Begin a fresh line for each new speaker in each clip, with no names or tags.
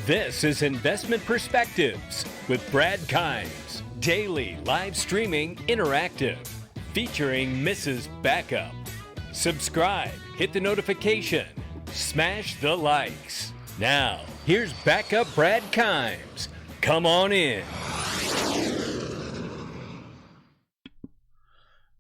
This is Investment Perspectives with Brad Kimes. Daily live streaming interactive. Featuring Mrs. Backup. Subscribe, hit the notification, smash the likes. Now, here's Backup Brad Kimes. Come on in.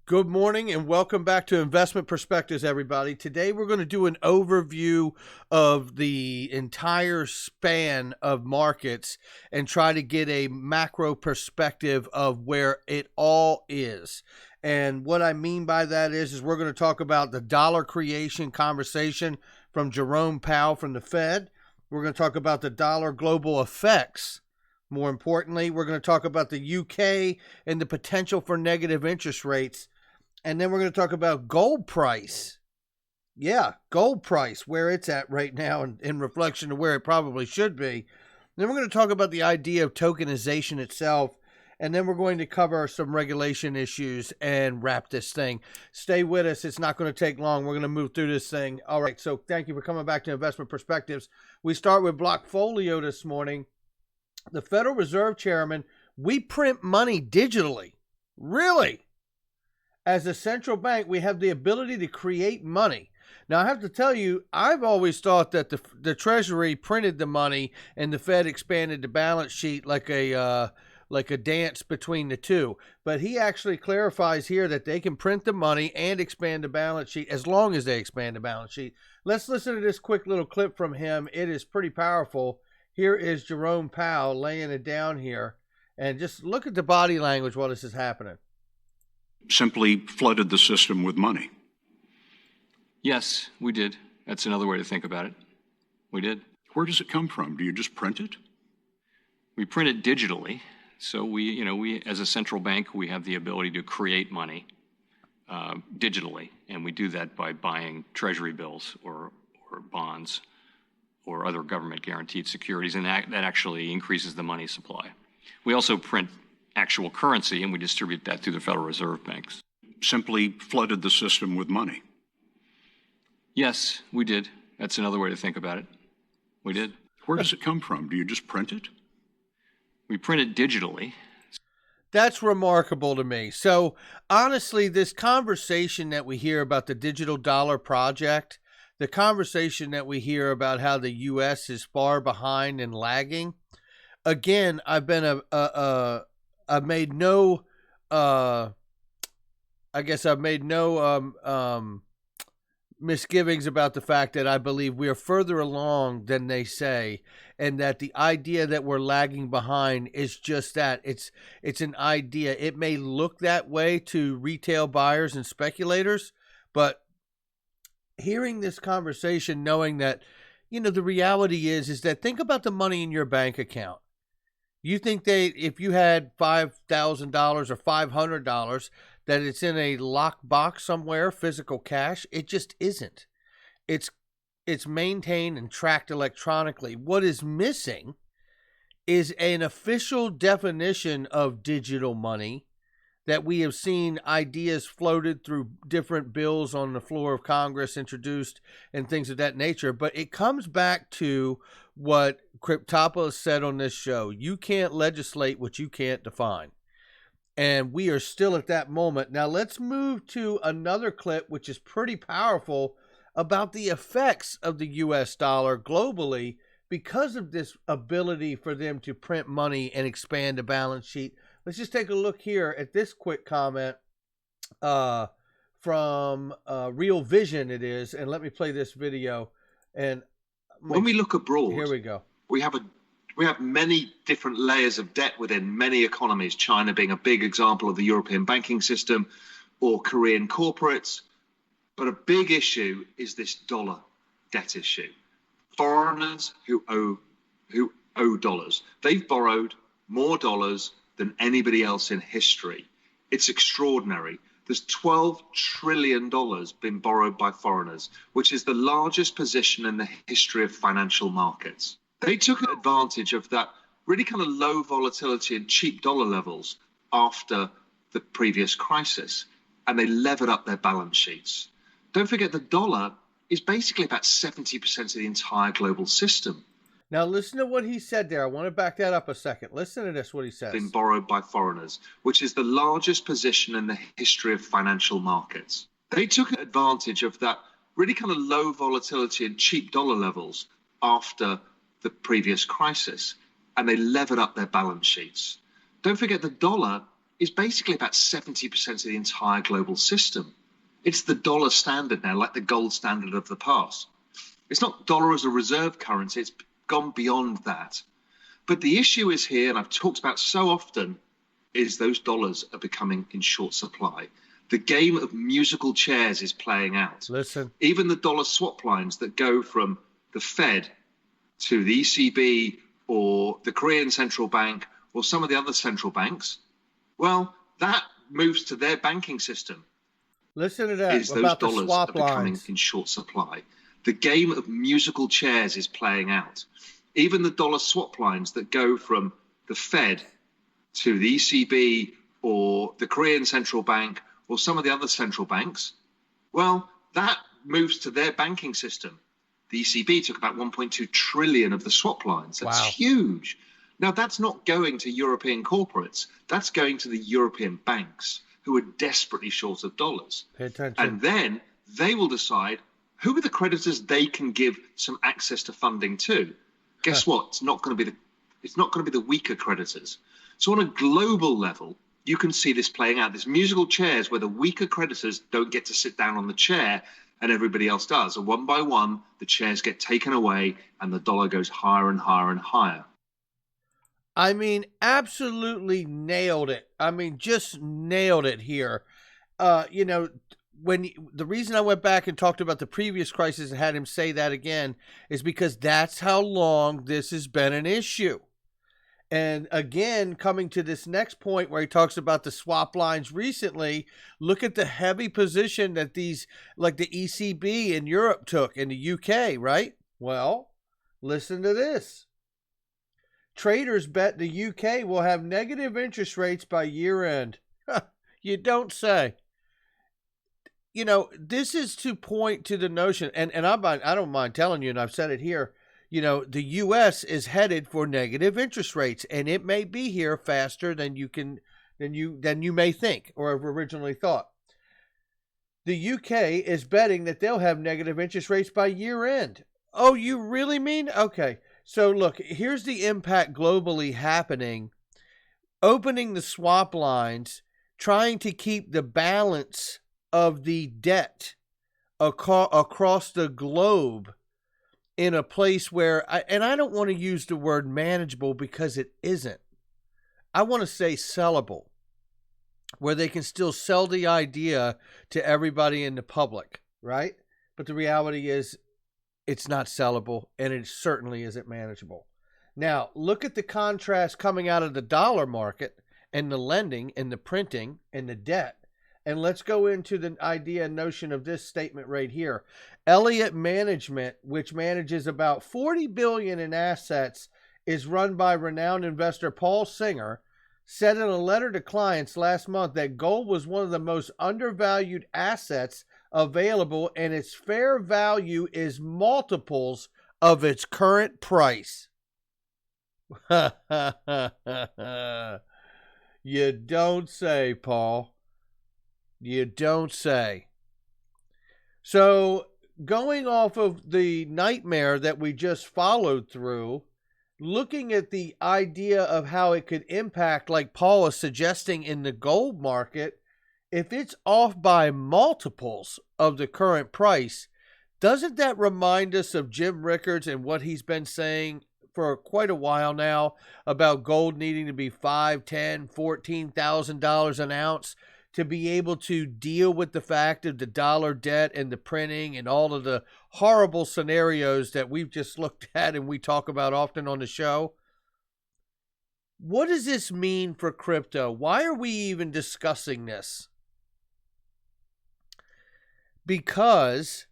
Good morning and welcome back to Investment Perspectives, everybody. Today we're going to do an overview of the entire span of markets and try to get a macro perspective of where it all is. And what I mean by that is we're going to talk about the dollar creation conversation from Jerome Powell from the Fed. We're going to talk about the dollar global effects. More importantly, we're going to talk about the UK and the potential for negative interest rates. And then we're going to talk about gold price. Yeah, gold price, where it's at right now in reflection to where it probably should be. Then we're going to talk about the idea of tokenization itself. And then we're going to cover some regulation issues and wrap this thing. Stay with us. It's not going to take long. We're going to move through this thing. All right, so thank you for coming back to Investment Perspectives. We start with Blockfolio this morning. The Federal Reserve Chairman, we print money digitally. Really? As a central bank, we have the ability to create money. Now, I have to tell you, I've always thought that the Treasury printed the money and the Fed expanded the balance sheet like a dance between the two. But he actually clarifies here that they can print the money and expand the balance sheet as long as they expand the balance sheet. Let's listen to this quick little clip from him. It is pretty powerful. Here is Jerome Powell laying it down here. And just look at the body language while this is happening.
Simply flooded the system with money.
Yes, we did. That's another way to think about it. We did.
Where does it come from? Do you just print it?
We print it digitally. So we as a central bank, we have the ability to create money digitally. And we do that by buying treasury bills or bonds or other government guaranteed securities. And that actually increases the money supply. We also print actual currency, and we distribute that through the Federal Reserve banks.
Simply flooded the system with money.
Yes, we did. That's another way to think about it. We did.
Where does it come from? Do you just print it?
We print it digitally.
That's remarkable to me. So honestly, this conversation that we hear about the digital dollar project, the conversation that we hear about how the U.S. is far behind and lagging, again, I've made no misgivings about the fact that I believe we are further along than they say, and that the idea that we're lagging behind is just that. It's an idea. It may look that way to retail buyers and speculators, but hearing this conversation, knowing that, the reality is that think about the money in your bank account. You think if you had $5,000 or $500, that it's in a locked box somewhere, physical cash? It just isn't. It's maintained and tracked electronically. What is missing is an official definition of digital money that we have seen ideas floated through different bills on the floor of Congress introduced and things of that nature. But it comes back to what Cryptopoulos said on this show. You can't legislate what you can't define. And we are still at that moment. Now let's move to another clip, which is pretty powerful, about the effects of the U.S. dollar globally because of this ability for them to print money and expand the balance sheet. Let's just take a look here at this quick comment from Real Vision it is. And let me play this video. And
when we look abroad,
here we go.
We have many different layers of debt within many economies, China being a big example of the European banking system or Korean corporates. But a big issue is this dollar debt issue. Foreigners who owe dollars. They've borrowed more dollars than anybody else in history. It's extraordinary. There's $12 trillion been borrowed by foreigners, which is the largest position in the history of financial markets. They took advantage of that really kind of low volatility and cheap dollar levels after the previous crisis, and they levered up their balance sheets. Don't forget the dollar is basically about 70% of the entire global system.
Now listen to what he said there. I want to back that up a second. Listen to this, what he says.
Been borrowed by foreigners, which is the largest position in the history of financial markets. They took advantage of that really kind of low volatility and cheap dollar levels after the previous crisis, and they levered up their balance sheets. Don't forget the dollar is basically about 70% of the entire global system. It's the dollar standard now, like the gold standard of the past. It's not dollar as a reserve currency, it's gone beyond that. But the issue is here, and I've talked about so often, is those dollars are becoming in short supply. The game of musical chairs is playing out.
Listen.
Even the dollar swap lines that go from the Fed to the ECB or the Korean central bank or some of the other central banks, well, that moves to their banking system.
Listen to that.
Is those
about
dollars
the swap
are becoming
lines.
in short supply. The game of musical chairs is playing out. Even the dollar swap lines that go from the Fed to the ECB or the Korean central bank or some of the other central banks, well, that moves to their banking system. The ECB took about 1.2 trillion of the swap lines. That's huge. Now, that's not going to European corporates. That's going to the European banks who are desperately short of dollars.
Pay attention.
And then they will decide who are the creditors they can give some access to funding to. Guess what? It's not going to be the weaker creditors. So on a global level, you can see this playing out. This musical chairs where the weaker creditors don't get to sit down on the chair and everybody else does. And one by one, the chairs get taken away and the dollar goes higher and higher and higher.
I mean, absolutely nailed it. I mean, just nailed it here. The reason I went back and talked about the previous crisis and had him say that again is because that's how long this has been an issue. And again, coming to this next point where he talks about the swap lines recently, look at the heavy position that these, like the ECB in Europe took in the UK, right? Well, listen to this. Traders bet the UK will have negative interest rates by year end. You don't say. This is to point to the notion, and I don't mind telling you, and I've said it here, the U.S. is headed for negative interest rates, and it may be here faster than you may think or have originally thought. The UK is betting that they'll have negative interest rates by year end. Oh, you really mean? Okay. So look, here's the impact globally happening. Opening the swap lines, trying to keep the balance of the debt across the globe in a place where, I don't want to use the word manageable because it isn't. I want to say sellable, where they can still sell the idea to everybody in the public, right? But the reality is it's not sellable, and it certainly isn't manageable. Now, look at the contrast coming out of the dollar market and the lending and the printing and the debt. And let's go into the idea and notion of this statement right here. Elliott Management, which manages about $40 billion in assets, is run by renowned investor Paul Singer, said in a letter to clients last month that gold was one of the most undervalued assets available, and its fair value is multiples of its current price. You don't say, Paul. You don't say. So, going off of the nightmare that we just followed through, looking at the idea of how it could impact, like Paul is suggesting in the gold market, if it's off by multiples of the current price, doesn't that remind us of Jim Rickards and what he's been saying for quite a while now about gold needing to be $5,000, $10,000, $14,000 an ounce to be able to deal with the fact of the dollar debt and the printing and all of the horrible scenarios that we've just looked at and we talk about often on the show? What does this mean for crypto? Why are we even discussing this? Because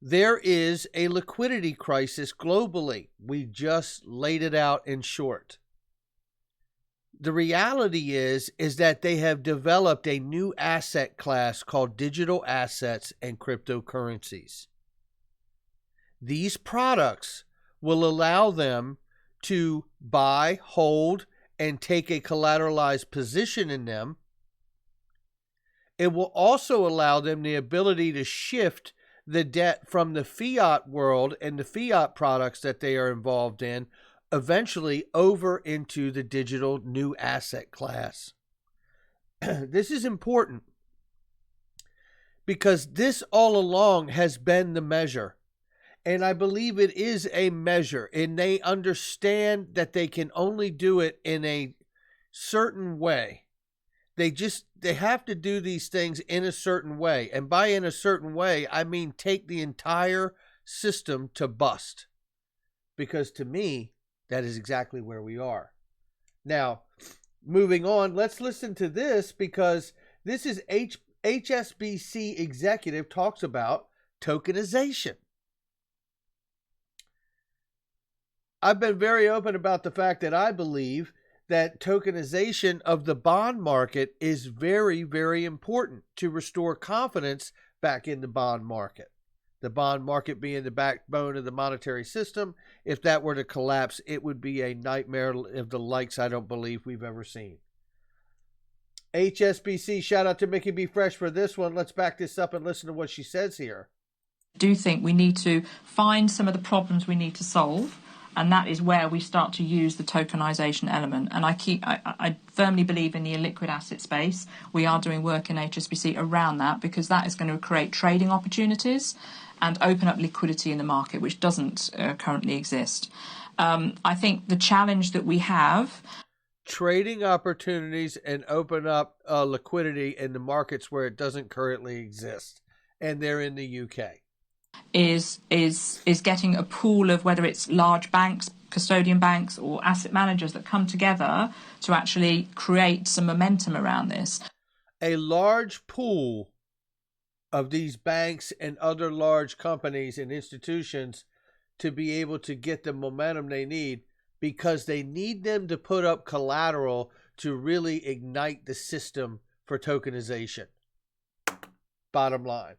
there is a liquidity crisis globally. We just laid it out in short. The reality is that they have developed a new asset class called digital assets and cryptocurrencies. These products will allow them to buy, hold, and take a collateralized position in them. It will also allow them the ability to shift the debt from the fiat world and the fiat products that they are involved in eventually over into the digital new asset class. This is important because this all along has been the measure. And I believe it is a measure, and they understand that they can only do it in a certain way. They have to do these things in a certain way. And by in a certain way, I mean take the entire system to bust. Because to me, that is exactly where we are. Now, moving on, let's listen to this because this is HSBC executive talks about tokenization. I've been very open about the fact that I believe that tokenization of the bond market is very, very important to restore confidence back in the bond market. The bond market being the backbone of the monetary system. If that were to collapse, it would be a nightmare of the likes I don't believe we've ever seen. HSBC, shout out to Mickey B. Fresh for this one. Let's back this up and listen to what she says here.
I do think we need to find some of the problems we need to solve. And that is where we start to use the tokenization element. And I firmly believe in the illiquid asset space. We are doing work in HSBC around that because that is going to create trading opportunities and open up liquidity in the market, which doesn't currently exist. I think the challenge that we have...
Trading opportunities and open up liquidity in the markets where it doesn't currently exist. And they're in the UK.
Is getting a pool of whether it's large banks, custodian banks, or asset managers that come together to actually create some momentum around this.
A large pool of these banks and other large companies and institutions to be able to get the momentum they need because they need them to put up collateral to really ignite the system for tokenization. Bottom line.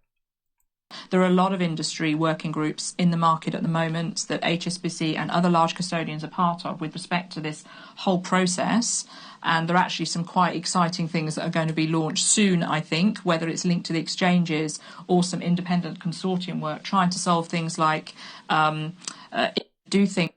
There are a lot of industry working groups in the market at the moment that HSBC and other large custodians are part of with respect to this whole process. And there are actually some quite exciting things that are going to be launched soon, I think, whether it's linked to the exchanges or some independent consortium work, trying to solve things like do things.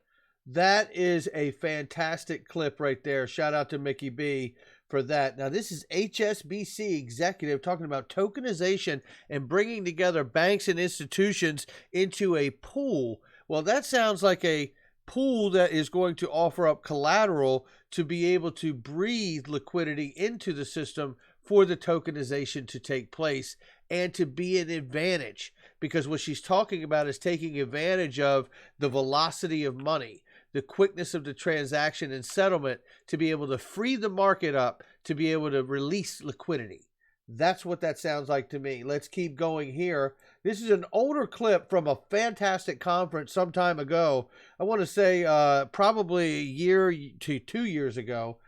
That is a fantastic clip right there. Shout out to Mickey B for that. Now, this is HSBC executive talking about tokenization and bringing together banks and institutions into a pool. Well, that sounds like a pool that is going to offer up collateral to be able to breathe liquidity into the system for the tokenization to take place and to be an advantage. Because what she's talking about is taking advantage of the velocity of money, the quickness of the transaction and settlement to be able to free the market up, to be able to release liquidity. That's what that sounds like to me. Let's keep going here. This is an older clip from a fantastic conference some time ago. I want to say probably a year to 2 years ago,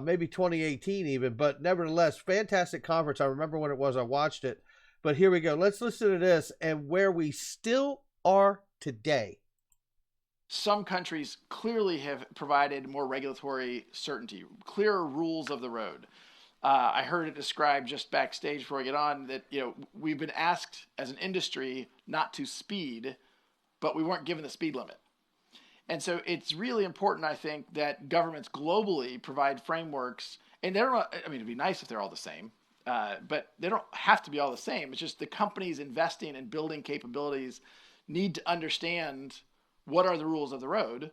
maybe 2018 even, but nevertheless, fantastic conference. I remember when it was, I watched it. But here we go. Let's listen to this and where we still are today.
Some countries clearly have provided more regulatory certainty, clearer rules of the road. I heard it described just backstage before I get on that, we've been asked as an industry not to speed, but we weren't given the speed limit. And so it's really important, I think, that governments globally provide frameworks, and it'd be nice if they're all the same, but they don't have to be all the same. It's just the companies investing and building capabilities need to understand what are the rules of the road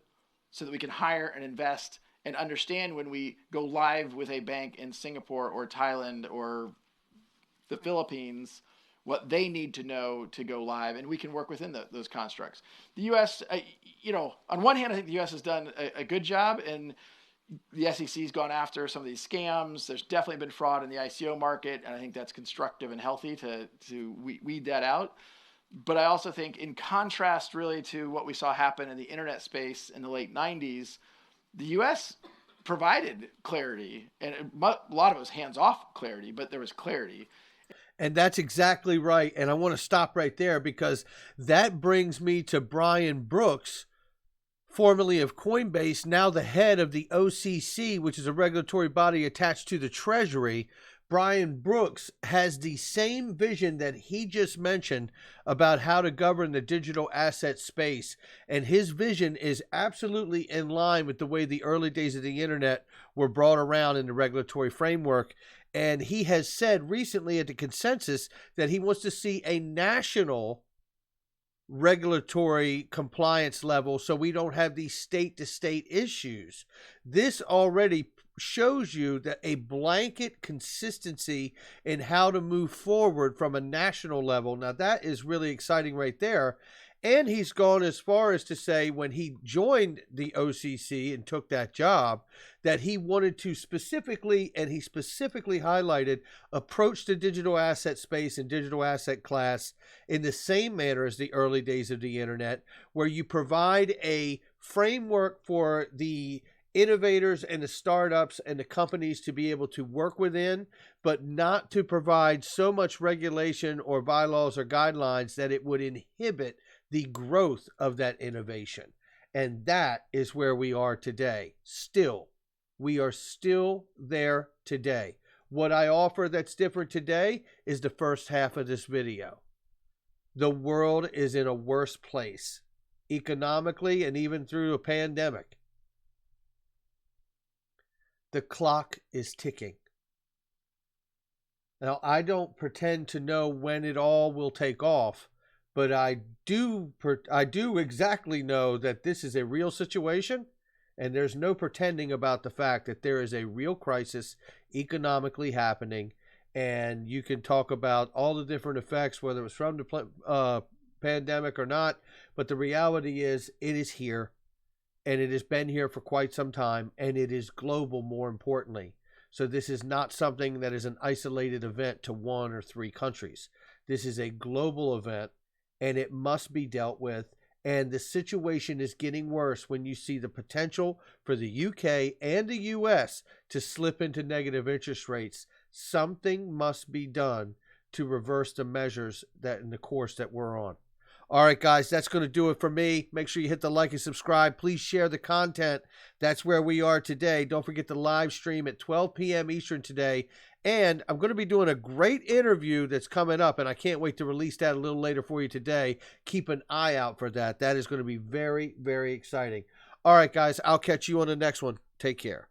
so that we can hire and invest and understand when we go live with a bank in Singapore or Thailand or the Philippines, what they need to know to go live, and we can work within those constructs. The U.S., on one hand, I think the U.S. has done a good job, and the SEC's gone after some of these scams. There's definitely been fraud in the ICO market, and I think that's constructive and healthy to weed that out. But I also think, in contrast really to what we saw happen in the internet space in the late 90s, the U.S. provided clarity, and a lot of it was hands-off clarity, but there was clarity.
And that's exactly right. And I want to stop right there because that brings me to Brian Brooks, formerly of Coinbase, now the head of the OCC, which is a regulatory body attached to the Treasury, Brian Brooks, has the same vision that he just mentioned about how to govern the digital asset space. And his vision is absolutely in line with the way the early days of the internet were brought around in the regulatory framework. And he has said recently at the consensus that he wants to see a national regulatory compliance level so we don't have these state-to-state issues. This already shows you that a blanket consistency in how to move forward from a national level. Now that is really exciting right there. And he's gone as far as to say when he joined the OCC and took that job that he wanted to specifically, and he specifically highlighted, approach the digital asset space and digital asset class in the same manner as the early days of the internet, where you provide a framework for the innovators and the startups and the companies to be able to work within, but not to provide so much regulation or bylaws or guidelines that it would inhibit the growth of that innovation. And that is where we are today. Still, we are still there today. What I offer that's different today is the first half of this video. The world is in a worse place, economically and even through a pandemic. The clock is ticking. Now, I don't pretend to know when it all will take off, but I do exactly know that this is a real situation, and there's no pretending about the fact that there is a real crisis economically happening, and you can talk about all the different effects, whether it was from the pandemic or not, but the reality is it is here, and it has been here for quite some time, and it is global more importantly. So this is not something that is an isolated event to 1 or 3 countries. This is a global event, and it must be dealt with. And the situation is getting worse when you see the potential for the UK and the US to slip into negative interest rates. Something must be done to reverse the measures that in the course that we're on. All right, guys, that's going to do it for me. Make sure you hit the like and subscribe. Please share the content. That's where we are today. Don't forget to live stream at 12 p.m. Eastern today. And I'm going to be doing a great interview that's coming up, and I can't wait to release that a little later for you today. Keep an eye out for that. That is going to be very, very exciting. All right, guys, I'll catch you on the next one. Take care.